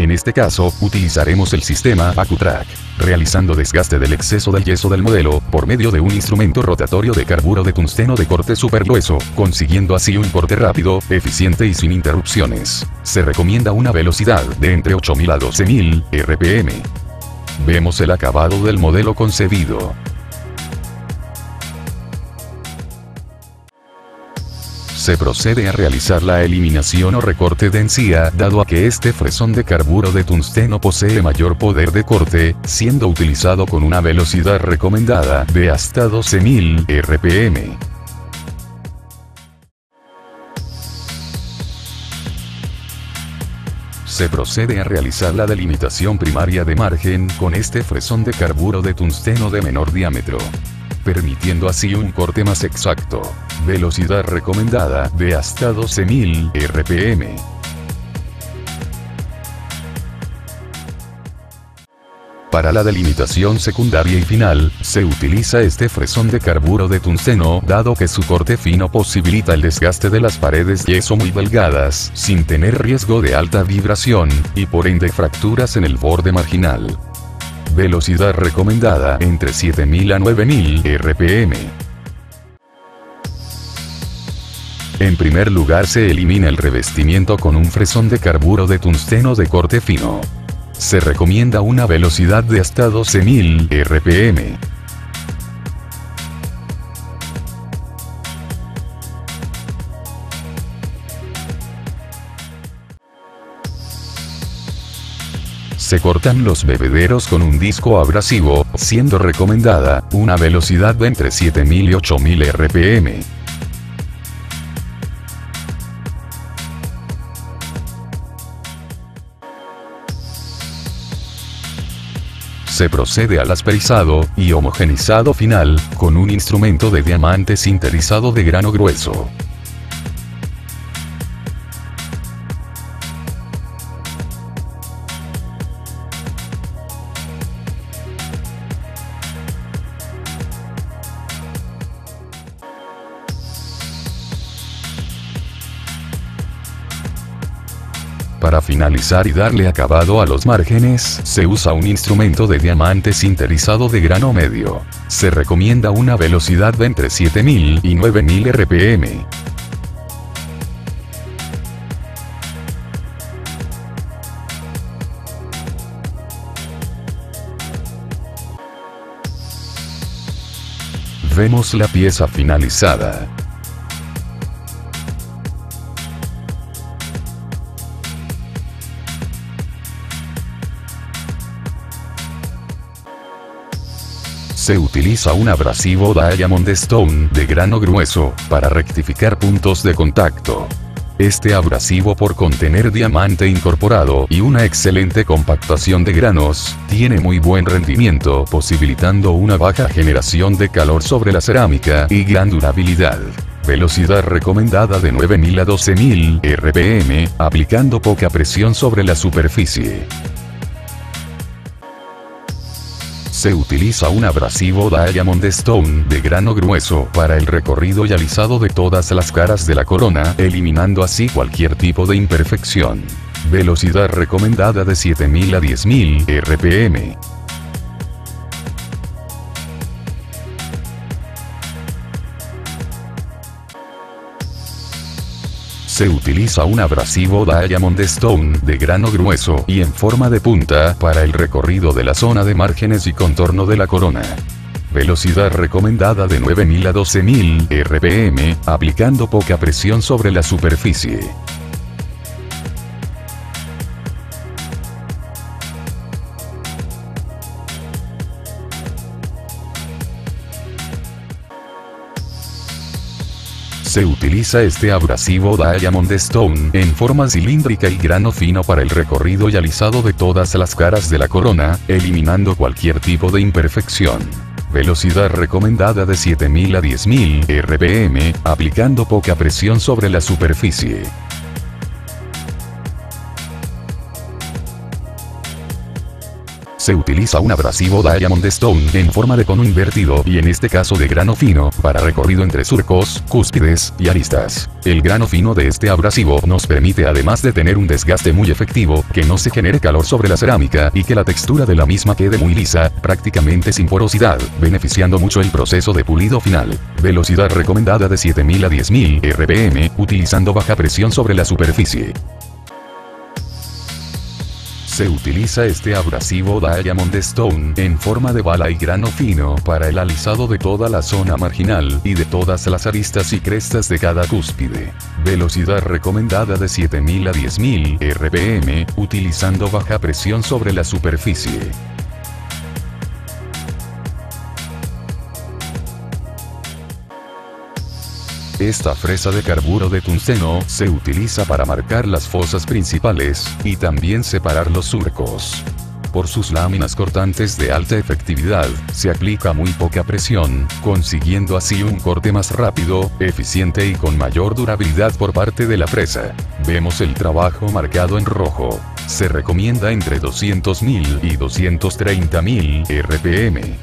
En este caso, utilizaremos el sistema AccuTrack, realizando desgaste del exceso del yeso del modelo, por medio de un instrumento rotatorio de carburo de tungsteno de corte supergrueso, consiguiendo así un corte rápido, eficiente y sin interrupciones. Se recomienda una velocidad de entre 8000 a 12000 RPM. Vemos el acabado del modelo concebido. Se procede a realizar la eliminación o recorte de encía, dado a que este fresón de carburo de tungsteno posee mayor poder de corte, siendo utilizado con una velocidad recomendada de hasta 12000 RPM. Se procede a realizar la delimitación primaria de margen con este fresón de carburo de tungsteno de menor diámetro, permitiendo así un corte más exacto. Velocidad recomendada de hasta 12000 RPM. Para la delimitación secundaria y final, se utiliza este fresón de carburo de tungsteno, dado que su corte fino posibilita el desgaste de las paredes yeso muy delgadas, sin tener riesgo de alta vibración, y por ende fracturas en el borde marginal. Velocidad recomendada entre 7000 a 9000 RPM. En primer lugar se elimina el revestimiento con un fresón de carburo de tungsteno de corte fino. Se recomienda una velocidad de hasta 12000 RPM. Se cortan los bebederos con un disco abrasivo, siendo recomendada una velocidad de entre 7000 y 8000 RPM. Se procede al asperizado y homogenizado final, con un instrumento de diamante sinterizado de grano grueso. Para finalizar y darle acabado a los márgenes, se usa un instrumento de diamante sinterizado de grano medio. Se recomienda una velocidad de entre 7000 y 9000 RPM. Vemos la pieza finalizada. Se utiliza un abrasivo Diamond Stone de grano grueso, para rectificar puntos de contacto. Este abrasivo, por contener diamante incorporado y una excelente compactación de granos, tiene muy buen rendimiento, posibilitando una baja generación de calor sobre la cerámica y gran durabilidad. Velocidad recomendada de 9000 a 12000 RPM, aplicando poca presión sobre la superficie. Se utiliza un abrasivo Diamond Stone de grano grueso para el recorrido y alisado de todas las caras de la corona, eliminando así cualquier tipo de imperfección. Velocidad recomendada de 7000 a 10000 RPM. Se utiliza un abrasivo Diamond Stone de grano grueso y en forma de punta para el recorrido de la zona de márgenes y contorno de la corona. Velocidad recomendada de 9000 a 12000 RPM, aplicando poca presión sobre la superficie. Se utiliza este abrasivo Diamond Stone en forma cilíndrica y grano fino para el recorrido y alisado de todas las caras de la corona, eliminando cualquier tipo de imperfección. Velocidad recomendada de 7000 a 10000 RPM, aplicando poca presión sobre la superficie. se utiliza un abrasivo Diamond Stone en forma de cono invertido y en este caso de grano fino, para recorrido entre surcos, cúspides y aristas. El grano fino de este abrasivo nos permite, además de tener un desgaste muy efectivo, que no se genere calor sobre la cerámica y que la textura de la misma quede muy lisa, prácticamente sin porosidad, beneficiando mucho el proceso de pulido final. Velocidad recomendada de 7000 a 10000 RPM, utilizando baja presión sobre la superficie. Se utiliza este abrasivo Diamond Stone en forma de bala y grano fino para el alisado de toda la zona marginal y de todas las aristas y crestas de cada cúspide. Velocidad recomendada de 7000 a 10000 RPM, utilizando baja presión sobre la superficie. Esta fresa de carburo de tungsteno se utiliza para marcar las fosas principales, y también separar los surcos. Por sus láminas cortantes de alta efectividad, se aplica muy poca presión, consiguiendo así un corte más rápido, eficiente y con mayor durabilidad por parte de la fresa. Vemos el trabajo marcado en rojo. Se recomienda entre 200.000 y 230.000 RPM.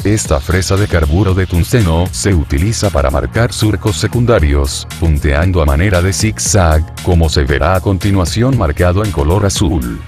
Esta fresa de carburo de tungsteno se utiliza para marcar surcos secundarios, punteando a manera de zigzag, como se verá a continuación marcado en color azul.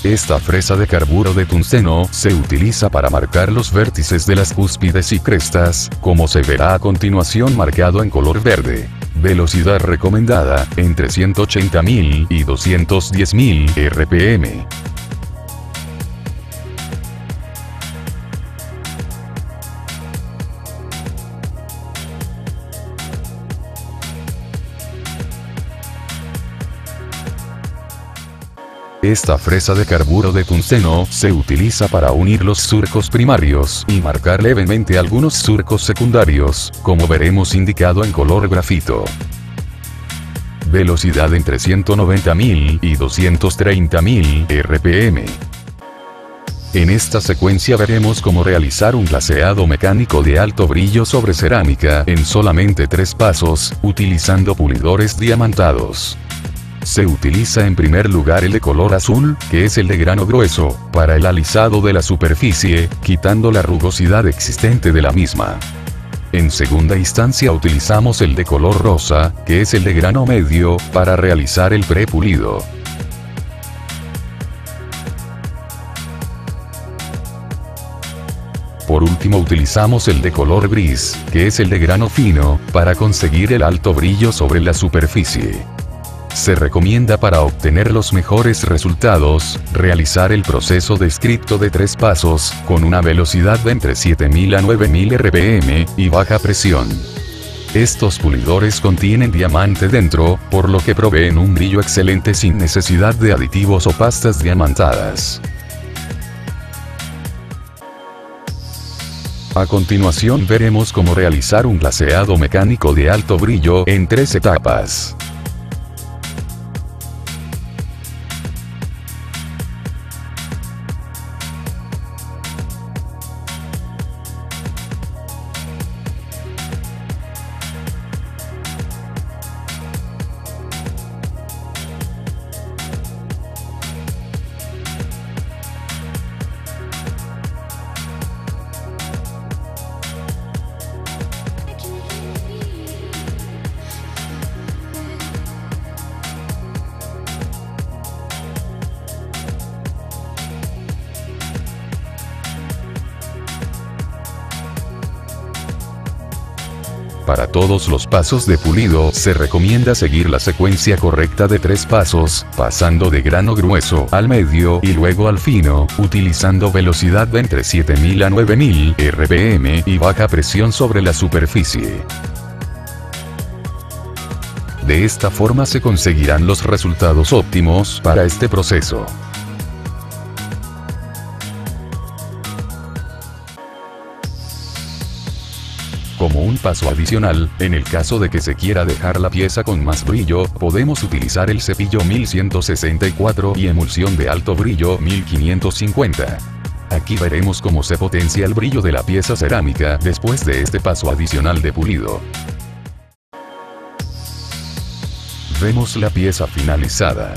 Esta fresa de carburo de tungsteno se utiliza para marcar los vértices de las cúspides y crestas, como se verá a continuación marcado en color verde. Velocidad recomendada, entre 180.000 y 210.000 RPM. Esta fresa de carburo de tungsteno se utiliza para unir los surcos primarios y marcar levemente algunos surcos secundarios, como veremos indicado en color grafito. Velocidad entre 190.000 y 230.000 RPM. En esta secuencia veremos cómo realizar un glaseado mecánico de alto brillo sobre cerámica en solamente 3 pasos, utilizando pulidores diamantados. Se utiliza en primer lugar el de color azul, que es el de grano grueso, para el alisado de la superficie, quitando la rugosidad existente de la misma. En segunda instancia utilizamos el de color rosa, que es el de grano medio, para realizar el prepulido. Por último utilizamos el de color gris, que es el de grano fino, para conseguir el alto brillo sobre la superficie. Se recomienda para obtener los mejores resultados, realizar el proceso descrito de 3 pasos, con una velocidad de entre 7000 a 9000 RPM, y baja presión. Estos pulidores contienen diamante dentro, por lo que proveen un brillo excelente sin necesidad de aditivos o pastas diamantadas. A continuación veremos cómo realizar un glaseado mecánico de alto brillo en 3 etapas. Para todos los pasos de pulido se recomienda seguir la secuencia correcta de 3 pasos, pasando de grano grueso al medio y luego al fino, utilizando velocidad de entre 7000 a 9000 RPM y baja presión sobre la superficie. De esta forma se conseguirán los resultados óptimos para este proceso. Como Un paso adicional, en el caso de que se quiera dejar la pieza con más brillo, podemos utilizar el cepillo 1164 y emulsión de alto brillo 1550. Aquí veremos cómo se potencia el brillo de la pieza cerámica después de este paso adicional de pulido. Vemos la pieza finalizada.